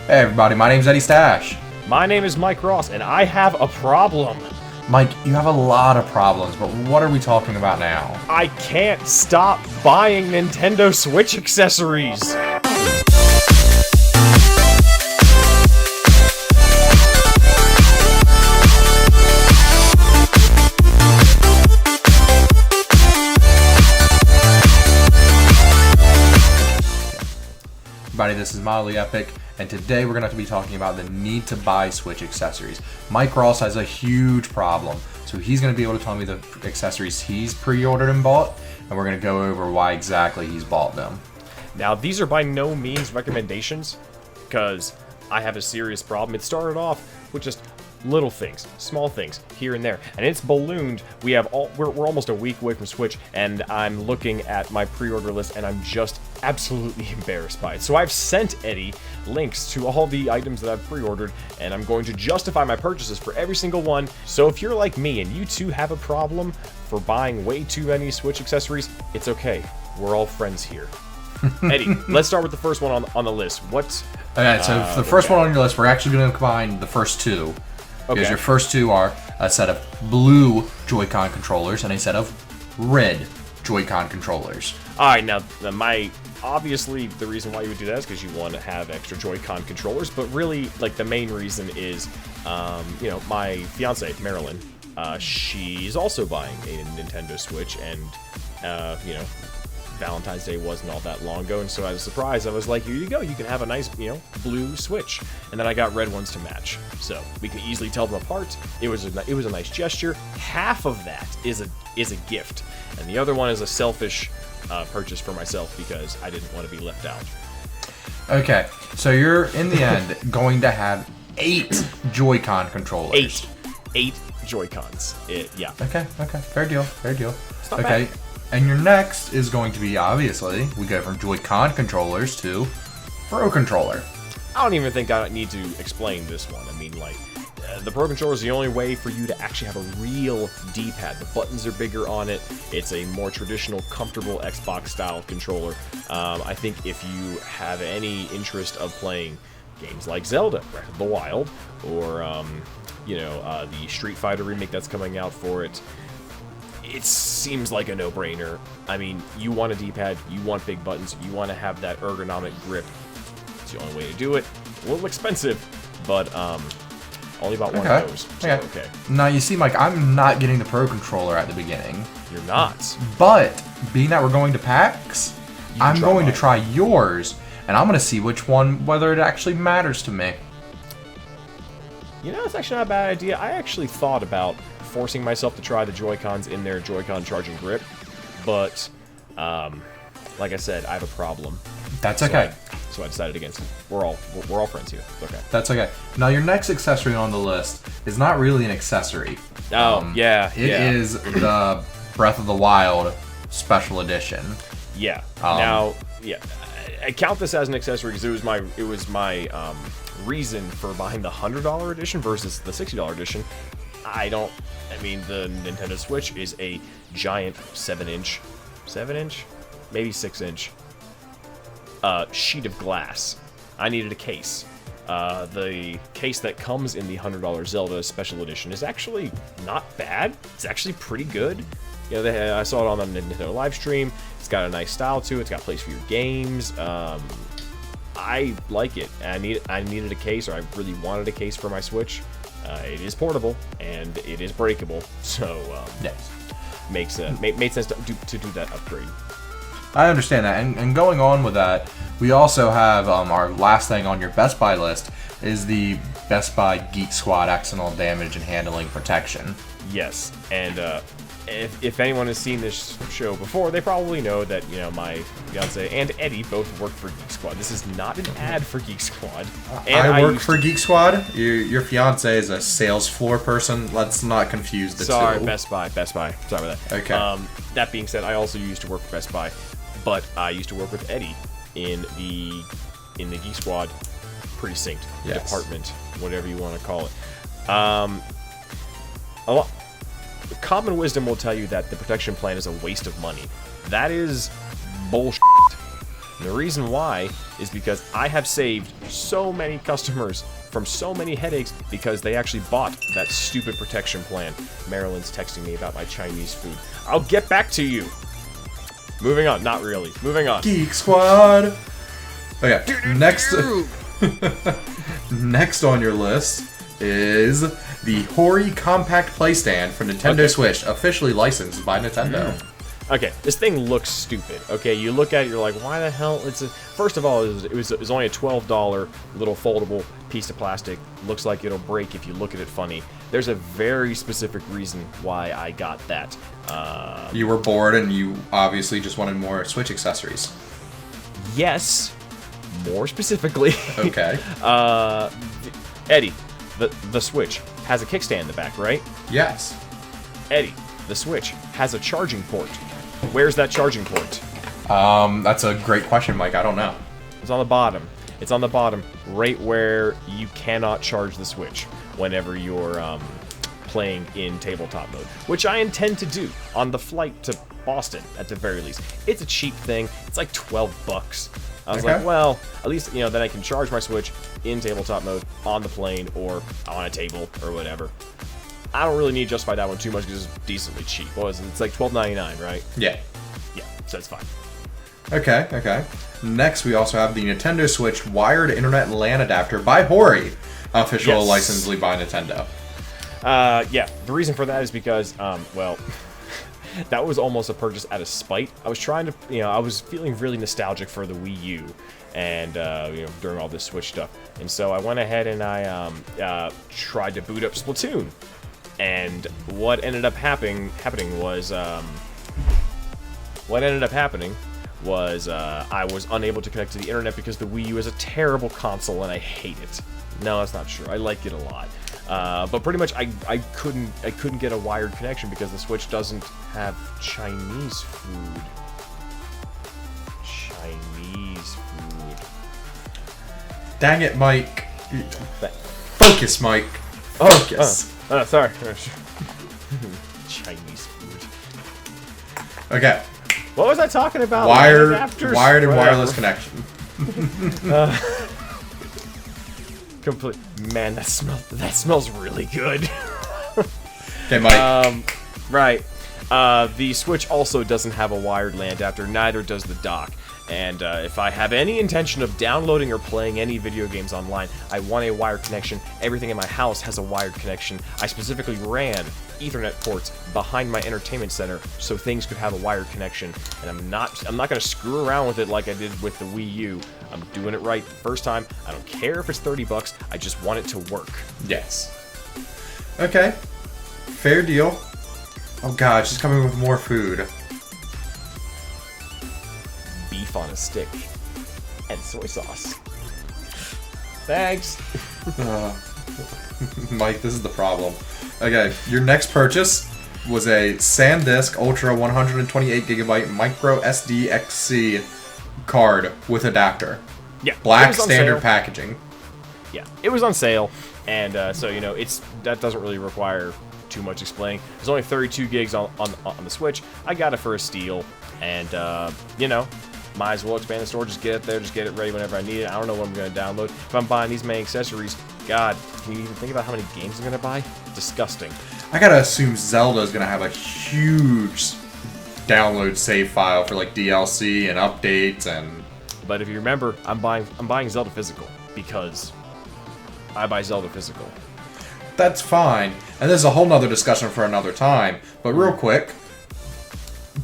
Hey everybody, my name's Eddie Stash. My name is Mike Ross, and I have a problem. Mike, you have a lot of problems, but what are we talking about now? I can't stop buying Nintendo Switch accessories. Everybody, this is Mildly Epic, and today we're going to be talking about the need to buy Switch accessories. Mike Ross has a huge problem, so he's going to be able to tell me the accessories he's pre-ordered and bought, and we're going to go over why exactly he's bought them. Now, these are by no means recommendations, because I have a serious problem. It started off with just little things, small things, here and there, and it's ballooned. We're almost a week away from Switch, and I'm looking at my pre-order list, and I'm just absolutely embarrassed by it. So I've sent Eddie links to all the items that I've pre-ordered, and I'm going to justify my purchases for every single one. So if you're like me and you too have a problem for buying way too many Switch accessories, it's okay. We're all friends here. Eddie, let's start with the first one on the list. Okay, so for the first one on your list, we're actually going to combine the first two. Okay. Because your first two are a set of blue Joy-Con controllers and a set of red Joy-Con controllers. Alright, now, obviously, the reason why you would do that is because you want to have extra Joy-Con controllers, but really, like, the main reason is, my fiance, Marilyn, she's also buying a Nintendo Switch, and, Valentine's Day wasn't all that long ago, and so as a surprise, I was like, here you go, you can have a nice, blue Switch. And then I got red ones to match, so we can easily tell them apart. It was a nice gesture. Half of that is a gift, and the other one is a selfish purchase for myself because I didn't want to be left out. Okay, so you're, in the end, going to have 8 Joy-Con controllers. 8 Joy-Cons. Yeah. Okay, fair deal. It's not Okay. bad. And your next is going to be, obviously, we go from Joy-Con controllers to Pro Controller. I don't even think I need to explain this one. I mean, like, the Pro Controller is the only way for you to actually have a real D-pad. The buttons are bigger on it. It's a more traditional, comfortable Xbox-style controller. I think if you have any interest of playing games like Zelda, Breath of the Wild, or, the Street Fighter remake that's coming out for it, it seems like a no-brainer. I mean, you want a D-pad, you want big buttons, you want to have that ergonomic grip. It's the only way to do it. A little expensive, but only about one of those. So, okay. Now, you see, Mike, I'm not getting the Pro Controller at the beginning. You're not. But, being that we're going to PAX, I'm going to try yours, and I'm going to see which one, whether it actually matters to me. It's actually not a bad idea. I actually thought about forcing myself to try the Joy-Cons in their Joy-Con charging grip, but like I said, I have a problem. That's okay. So I decided against it. We're all friends here. It's okay. That's okay. Now your next accessory on the list is not really an accessory. It is the Breath of the Wild Special Edition. Yeah. I count this as an accessory because it was my reason for buying the $100 edition versus the $60 edition. The Nintendo Switch is a giant 7-inch, maybe 6-inch sheet of glass. I needed a case. The case that comes in the $100 Zelda Special Edition is actually not bad. It's actually pretty good. I saw it on the Nintendo live stream. It's got a nice style to it. It's got a place for your games. I like it. I needed a case, or I really wanted a case for my Switch. It is portable and it is breakable, so yes, made sense to do that upgrade. I understand that, and going on with that, we also have our last thing on your Best Buy list is the Best Buy Geek Squad Accidental Damage and Handling Protection. Yes, and if anyone has seen this show before, they probably know that, my fiance and Eddie both work for Geek Squad. This is not an ad for Geek Squad. And I work for Geek Squad. Your fiance is a sales floor person. Let's not confuse the two. Sorry, Best Buy. Sorry about that. Okay. That being said, I also used to work for Best Buy, but I used to work with Eddie in the Geek Squad precinct, department, whatever you want to call it. Common wisdom will tell you that the protection plan is a waste of money. That is bullshit. And the reason why is because I have saved so many customers from so many headaches because they actually bought that stupid protection plan. Marilyn's texting me about my Chinese food. I'll get back to you. Moving on. Not really. Moving on. Geek Squad. Okay, next... Next on your list is the Hori compact playstand for Nintendo Switch, officially licensed by Nintendo. Okay, this thing looks stupid. Okay, you look at it, you're like, why the hell? First of all, it was only a $12 little foldable piece of plastic. Looks like it'll break if you look at it funny. There's a very specific reason why I got that. You were bored and you obviously just wanted more Switch accessories. Yes. More specifically, okay. Eddie, the Switch has a kickstand in the back, right? Yes. Eddie, the Switch has a charging port. Where's that charging port? That's a great question, Mike. I don't know. It's on the bottom. It's on the bottom, right where you cannot charge the Switch whenever you're playing in tabletop mode, which I intend to do on the flight to Boston at the very least. It's a cheap thing. It's like $12. I was like, well, at least, then I can charge my Switch in tabletop mode on the plane or on a table or whatever. I don't really need to justify that one too much because it's decently cheap. What was it? It's like $12.99, right? Yeah. Yeah, so it's fine. Okay. Next, we also have the Nintendo Switch wired internet LAN adapter by Hori, official licensed by Nintendo. Yeah, the reason for that is because, well... that was almost a purchase out of spite. I was trying to, I was feeling really nostalgic for the Wii U, and during all this Switch stuff, and so I went ahead and I tried to boot up Splatoon, and what ended up happening was I was unable to connect to the internet because the Wii U is a terrible console and I hate it. No, that's not true. I like it a lot. But pretty much I couldn't get a wired connection because the Switch doesn't have Chinese food. Chinese food. Dang it, Mike. Focus, Mike. Focus. Sorry. Chinese food. Okay. What was I talking about? Wired and wireless connection. Complete. Man, that smells really good. Okay, Mike. Right. The Switch also doesn't have a wired LAN adapter. Neither does the dock. And if I have any intention of downloading or playing any video games online, I want a wired connection. Everything in my house has a wired connection. I specifically ran Ethernet ports behind my entertainment center so things could have a wired connection. And I'm not going to screw around with it like I did with the Wii U. I'm doing it right the first time. I don't care if it's $30. I just want it to work. Yes. Okay. Fair deal. Oh god, she's coming with more food. Beef on a stick and soy sauce. Thanks. Mike, this is the problem. Okay, your next purchase was a SanDisk Ultra 128GB micro SD XC card with adapter. Yeah. Black standard packaging. Yeah, it was on sale, and so that doesn't really require too much explaining. There's only 32 gigs on the Switch. I got it for a steal, and might as well expand the store. Just get it there, just get it ready whenever I need it. I don't know what I'm going to download. If I'm buying these many accessories, God, can you even think about how many games I'm going to buy? Disgusting. I gotta assume Zelda is gonna have a huge download save file for like DLC and updates and. But if you remember, I'm buying Zelda physical because I buy Zelda physical. That's fine, and this is a whole nother discussion for another time. But real quick,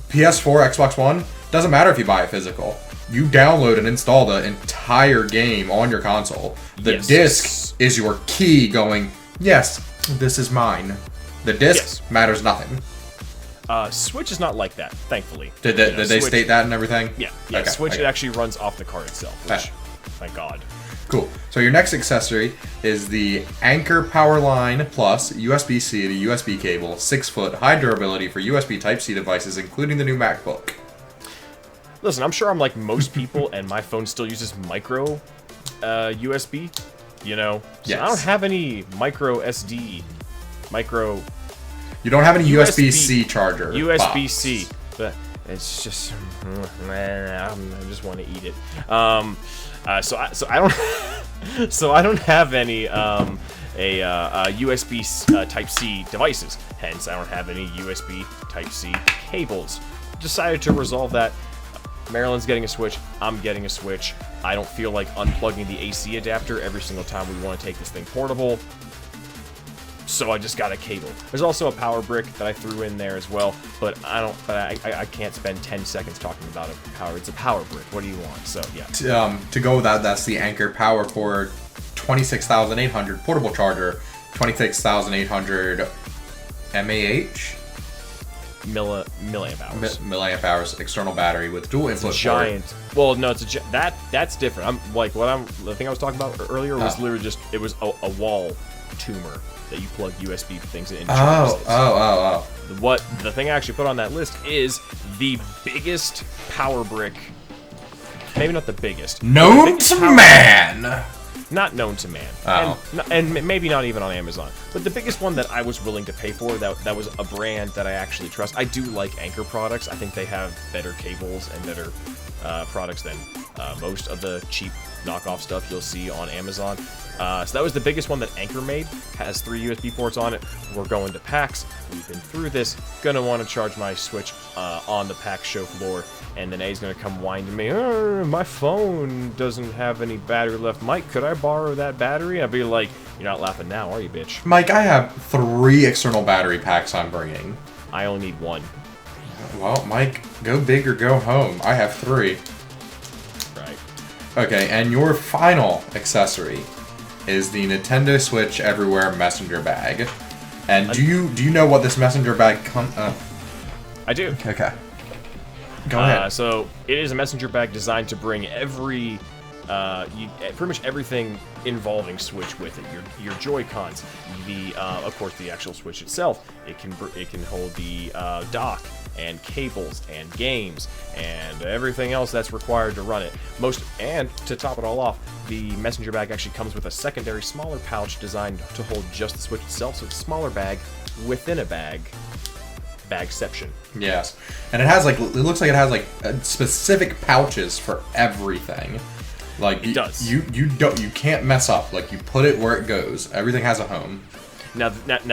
PS4, Xbox One, doesn't matter if you buy it physical. You download and install the entire game on your console. The disc is your key going, yes, this is mine. The disc matters nothing. Switch is not like that, thankfully. Did they state that and everything? Yeah. Okay, Switch, it actually runs off the card itself, which, thank God. Cool. So your next accessory is the Anchor Powerline Plus USB-C to USB cable, 6-foot, high durability for USB Type-C devices, including the new MacBook. Listen, I'm sure I'm like most people, and my phone still uses micro USB. So I don't have any micro SD, You don't have any USB-C charger. USB-C. It's just, I just want to eat it. So I don't, so I don't have any USB Type-C devices. Hence, I don't have any USB Type-C cables. Decided to resolve that. Marilyn's getting a Switch. I'm getting a Switch. I don't feel like unplugging the AC adapter every single time we want to take this thing portable. So I just got a cable. There's also a power brick that I threw in there as well, but I can't spend 10 seconds talking about a power. It's a power brick. What do you want? So yeah. To go with that, that's the Anker Power Cord 26,800 portable charger, 26,800 mAh. Milliamp hours. Milliamp hours external battery with dual input. Giant. Well, no, it's that's different. The thing I was talking about earlier was literally just it was a wall tumor that you plug USB things in. What the thing I actually put on that list is the biggest power brick. Maybe not the biggest. Known to man. Not known to man, and maybe not even on Amazon. But the biggest one that I was willing to pay for, that was a brand that I actually trust. I do like Anker products. I think they have better cables and better products than most of the cheap knockoff stuff you'll see on Amazon. So that was the biggest one that Anker made. Has 3 USB ports on it. We're going to PAX. We've been through this. Gonna want to charge my Switch on the PAX show floor. And then A's gonna come whine to me, my phone doesn't have any battery left. Mike, could I borrow that battery? I'd be like, you're not laughing now, are you, bitch? Mike, I have 3 external battery packs I'm bringing. I only need 1. Well, Mike, go big or go home. I have 3. Right. Okay, and your final accessory is the Nintendo Switch Everywhere Messenger Bag. And do you know what this messenger bag comes? I do. Okay. Go ahead. So it is a messenger bag designed to bring pretty much everything involving Switch with it. Your Joy-Cons, of course the actual Switch itself. It can hold the dock and cables and games and everything else that's required to run it. And to top it all off, the messenger bag actually comes with a secondary smaller pouch designed to hold just the Switch itself. So it's a smaller bag within a bagception. Yes, and it looks like it has specific pouches for everything. Like it does. You can't mess up. Like you put it where it goes. Everything has a home. Now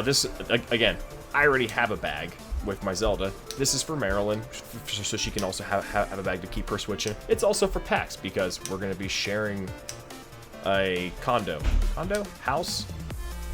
this again. I already have a bag with my Zelda. This is for Marilyn, so she can also have a bag to keep her Switch in. It's also for PAX because we're going to be sharing a house,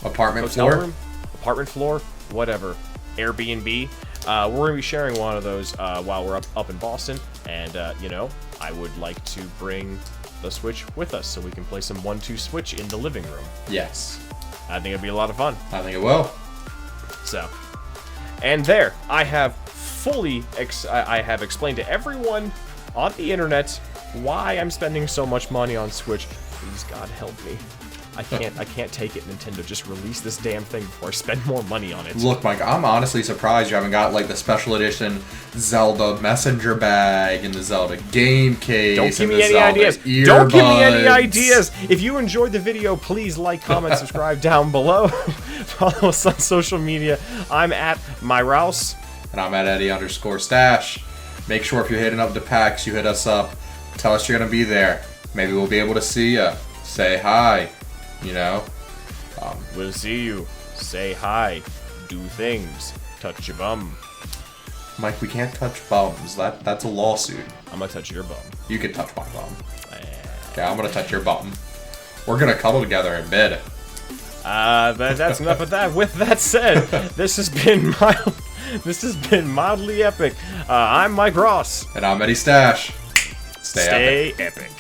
apartment hotel floor, room, apartment floor, whatever, Airbnb. We're going to be sharing one of those while we're up in Boston, and I would like to bring the Switch with us so we can play some 1-2 Switch in the living room. Yes. I think it'd be a lot of fun. I think it will. So, and there, I have I have explained to everyone on the internet why I'm spending so much money on Switch. Please, God, help me. I can't take it, Nintendo. Just release this damn thing before I spend more money on it. Look, Mike, I'm honestly surprised you haven't got the special edition Zelda messenger bag and the Zelda game case. Don't give me any ideas. Don't give me any ideas. If you enjoyed the video, please like, comment, subscribe down below. Follow us on social media. I'm at MyRouse. And I'm at Eddie_Stash. Make sure if you're hitting up the PAX, you hit us up. Tell us you're going to be there. Maybe we'll be able to see you. Say hi. We'll see you. Say hi. Do things. Touch your bum. Mike, we can't touch bums. That's a lawsuit. I'm gonna touch your bum. You can touch my bum. Okay, I'm gonna touch your bum. We're gonna cuddle together in bed. That's enough of that. With that said, this has been mildly epic. I'm Mike Ross. And I'm Eddie Stash. Stay epic. Epic.